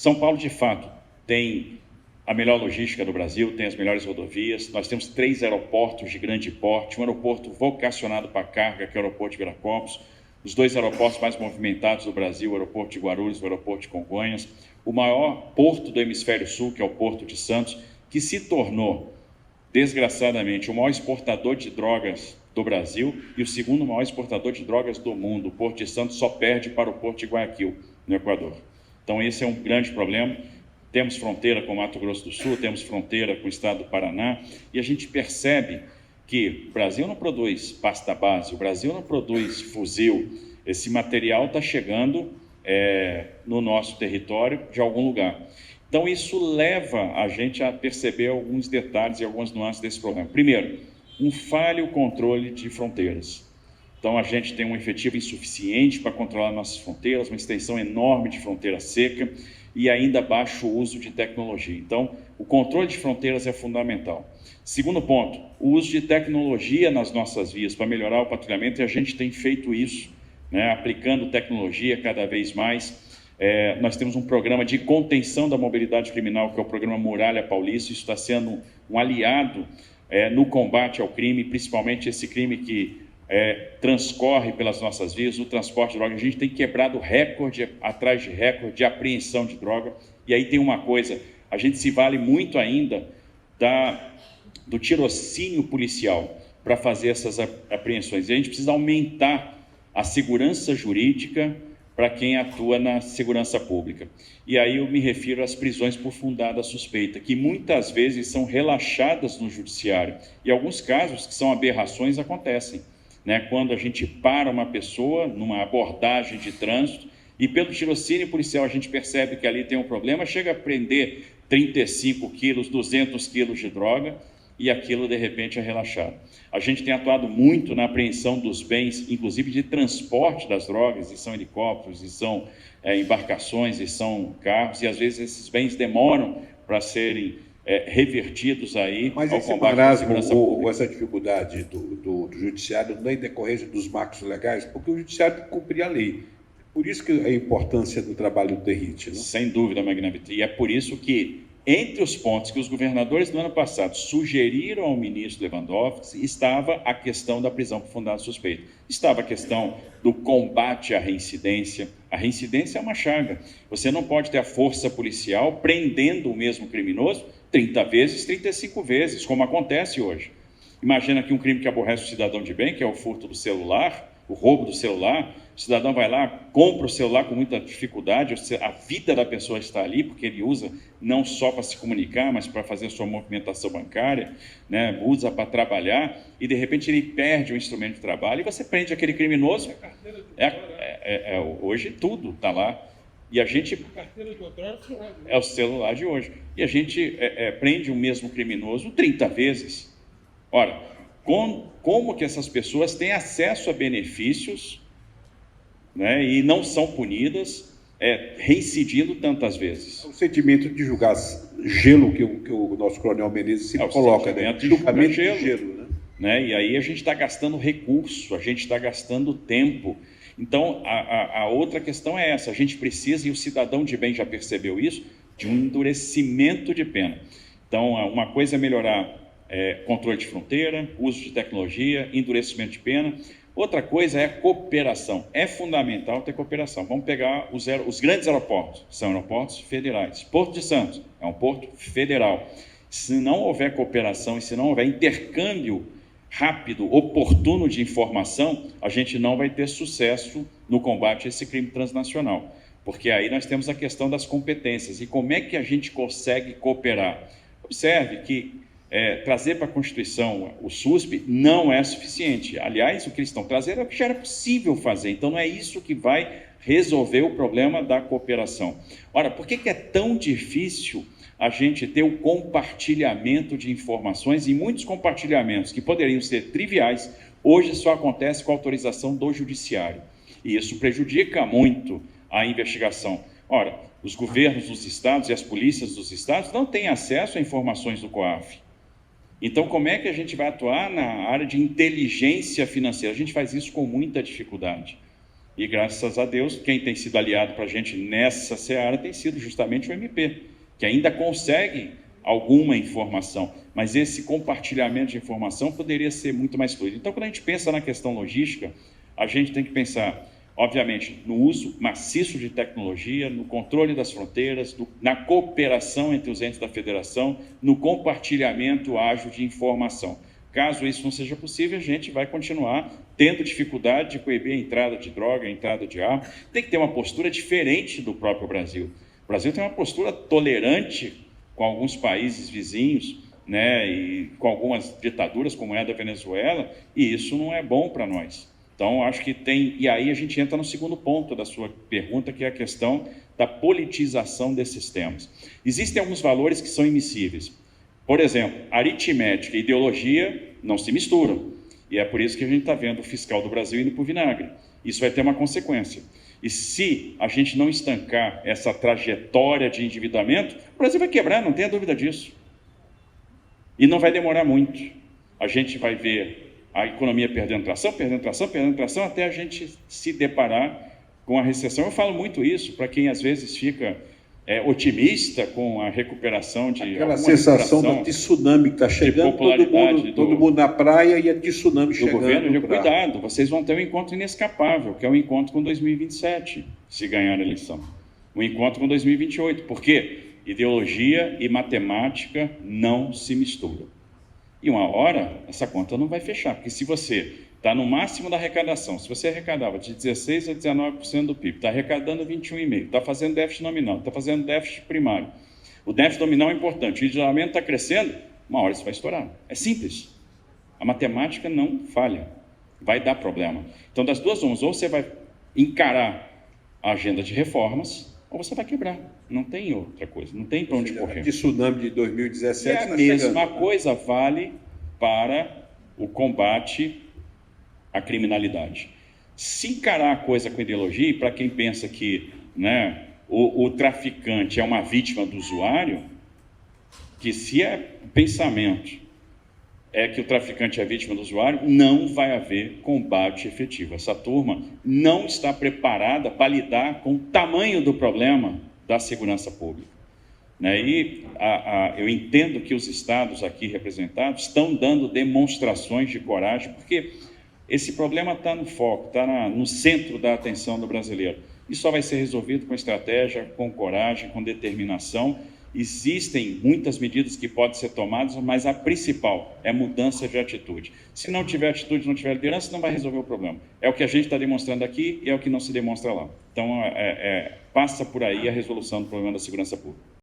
São Paulo, de fato, tem a melhor logística do Brasil, tem as melhores rodovias, nós temos 3 aeroportos de grande porte, um aeroporto vocacionado para carga, que é o aeroporto de Viracopos, os 2 aeroportos mais movimentados do Brasil, o aeroporto de Guarulhos e o aeroporto de Congonhas, o maior porto do hemisfério sul, que é o Porto de Santos, que se tornou, desgraçadamente, o maior exportador de drogas do Brasil e o segundo maior exportador de drogas do mundo. O Porto de Santos só perde para o Porto de Guayaquil, no Equador. Então, esse é um grande problema. Temos fronteira com o Mato Grosso do Sul, temos fronteira com o estado do Paraná, e a gente percebe que o Brasil não produz pasta base, o Brasil não produz fuzil, esse material está chegando no nosso território de algum lugar. Então, isso leva a gente a perceber alguns detalhes e algumas nuances desse problema. Primeiro, um falho controle de fronteiras. Então, a gente tem um efetivo insuficiente para controlar nossas fronteiras, uma extensão enorme de fronteira seca e ainda baixo uso de tecnologia. Então, o controle de fronteiras é fundamental. Segundo ponto, o uso de tecnologia nas nossas vias para melhorar o patrulhamento, e a gente tem feito isso, né, aplicando tecnologia cada vez mais. Nós temos um programa de contenção da mobilidade criminal, que é o programa Muralha Paulista. Isso está sendo um aliado no combate ao crime, principalmente esse crime que transcorre pelas nossas vias, o transporte de droga. A gente tem quebrado recorde atrás de recorde de apreensão de droga. E aí tem uma coisa, a gente se vale muito ainda do tirocínio policial para fazer essas apreensões. E a gente precisa aumentar a segurança jurídica para quem atua na segurança pública. E aí eu me refiro às prisões por fundada suspeita, que muitas vezes são relaxadas no judiciário. E alguns casos que são aberrações acontecem, né? Quando a gente para uma pessoa numa abordagem de trânsito e pelo tirocínio policial a gente percebe que ali tem um problema, chega a prender 35 quilos, 200 quilos de droga, e aquilo, de repente, é relaxado. A gente tem atuado muito na apreensão dos bens, inclusive de transporte das drogas, e são helicópteros, e são embarcações, e são carros, e às vezes esses bens demoram para serem revertidos aí ao combate à segurança pública. Ou essa dificuldade do judiciário não é em decorrência dos marcos legais, porque o judiciário tem que cumprir a lei. Por isso que a importância do trabalho do DERIT, não? Sem dúvida, Magna Vitor, e é por isso que entre os pontos que os governadores do ano passado sugeriram ao ministro Lewandowski estava a questão da prisão por fundado suspeito, estava a questão do combate à reincidência. A reincidência é uma chaga. Você não pode ter a força policial prendendo o mesmo criminoso 30 vezes, 35 vezes, como acontece hoje. Imagina que um crime que aborrece o cidadão de bem, que é o furto do celular, o roubo do celular, o cidadão vai lá, compra o celular com muita dificuldade, a vida da pessoa está ali, porque ele usa não só para se comunicar, mas para fazer a sua movimentação bancária, né? Usa para trabalhar, e de repente ele perde o instrumento de trabalho, e você prende aquele criminoso. Hoje tudo está lá, e a gente... É o celular de hoje. E a gente prende o mesmo criminoso 30 vezes. Ora, como que essas pessoas têm acesso a benefícios, né, e não são punidas, reincidindo tantas vezes? O sentimento de julgar gelo que o nosso coronel Menezes sempre coloca, né? Julgamento de gelo, né? E aí a gente está gastando recurso, a gente está gastando tempo. Então, a outra questão é essa, a gente precisa, e o cidadão de bem já percebeu isso, de um endurecimento de pena. Então, uma coisa é melhorar controle de fronteira, uso de tecnologia, endurecimento de pena. Outra coisa é a cooperação. É fundamental ter cooperação. Vamos pegar os grandes aeroportos, são aeroportos federais. Porto de Santos é um porto federal. Se não houver cooperação e se não houver intercâmbio rápido, oportuno de informação, a gente não vai ter sucesso no combate a esse crime transnacional. Porque aí nós temos a questão das competências. E como é que a gente consegue cooperar? Observe que trazer para a Constituição o SUSP não é suficiente. Aliás, o que eles estão trazendo é o que já era possível fazer. Então, não é isso que vai resolver o problema da cooperação. Ora, por que é tão difícil a gente ter o compartilhamento de informações? E muitos compartilhamentos que poderiam ser triviais, hoje só acontece com a autorização do judiciário. E isso prejudica muito a investigação. Ora, os governos dos estados e as polícias dos estados não têm acesso a informações do COAF. Então, como é que a gente vai atuar na área de inteligência financeira? A gente faz isso com muita dificuldade. E graças a Deus, quem tem sido aliado para a gente nessa seara tem sido justamente o MP, que ainda consegue alguma informação, mas esse compartilhamento de informação poderia ser muito mais fluido. Então, quando a gente pensa na questão logística, a gente tem que pensar, obviamente, no uso maciço de tecnologia, no controle das fronteiras, na cooperação entre os entes da federação, no compartilhamento ágil de informação. Caso isso não seja possível, a gente vai continuar tendo dificuldade de coibir a entrada de droga, a entrada de arma. Tem que ter uma postura diferente do próprio Brasil. O Brasil tem uma postura tolerante com alguns países vizinhos, né, e com algumas ditaduras, como é a da Venezuela, e isso não é bom para nós. Então, acho que tem... E aí a gente entra no segundo ponto da sua pergunta, que é a questão da politização desses temas. Existem alguns valores que são immiscíveis. Por exemplo, aritmética e ideologia não se misturam. E é por isso que a gente está vendo o fiscal do Brasil indo para o vinagre. Isso vai ter uma consequência. E se a gente não estancar essa trajetória de endividamento, o Brasil vai quebrar, não tenha dúvida disso. E não vai demorar muito. A gente vai ver a economia perdendo tração, até a gente se deparar com a recessão. Eu falo muito isso para quem às vezes fica otimista com a recuperação de aquela sensação do tsunami que está chegando, todo mundo na praia e a tsunami chegando. Governo, cuidado, vocês vão ter um encontro inescapável, que é o encontro com 2027, se ganhar a eleição. O encontro com 2028, porque ideologia e matemática não se misturam. E uma hora, essa conta não vai fechar, porque se você está no máximo da arrecadação, se você arrecadava de 16% a 19% do PIB, está arrecadando 21,5%, está fazendo déficit nominal, está fazendo déficit primário. O déficit nominal é importante, o endividamento está crescendo, uma hora isso vai estourar. É simples. A matemática não falha, vai dar problema. Então, das duas umas, ou você vai encarar a agenda de reformas, ou você vai quebrar. Não tem outra coisa, não tem para onde correr. O tsunami de 2017 a mesma coisa vale para o combate à criminalidade. Se encarar a coisa com ideologia, e para quem pensa que, né, o traficante é uma vítima do usuário, que se o pensamento é que o traficante é vítima do usuário, não vai haver combate efetivo. Essa turma não está preparada para lidar com o tamanho do problema da segurança pública. Né? E eu entendo que os estados aqui representados estão dando demonstrações de coragem, porque esse problema está no foco, está no centro da atenção do brasileiro. Isso só vai ser resolvido com estratégia, com coragem, com determinação. Existem muitas medidas que podem ser tomadas, mas a principal é mudança de atitude. Se não tiver atitude, não tiver liderança, não vai resolver o problema. É o que a gente está demonstrando aqui e é o que não se demonstra lá. Então, passa por aí a resolução do problema da segurança pública.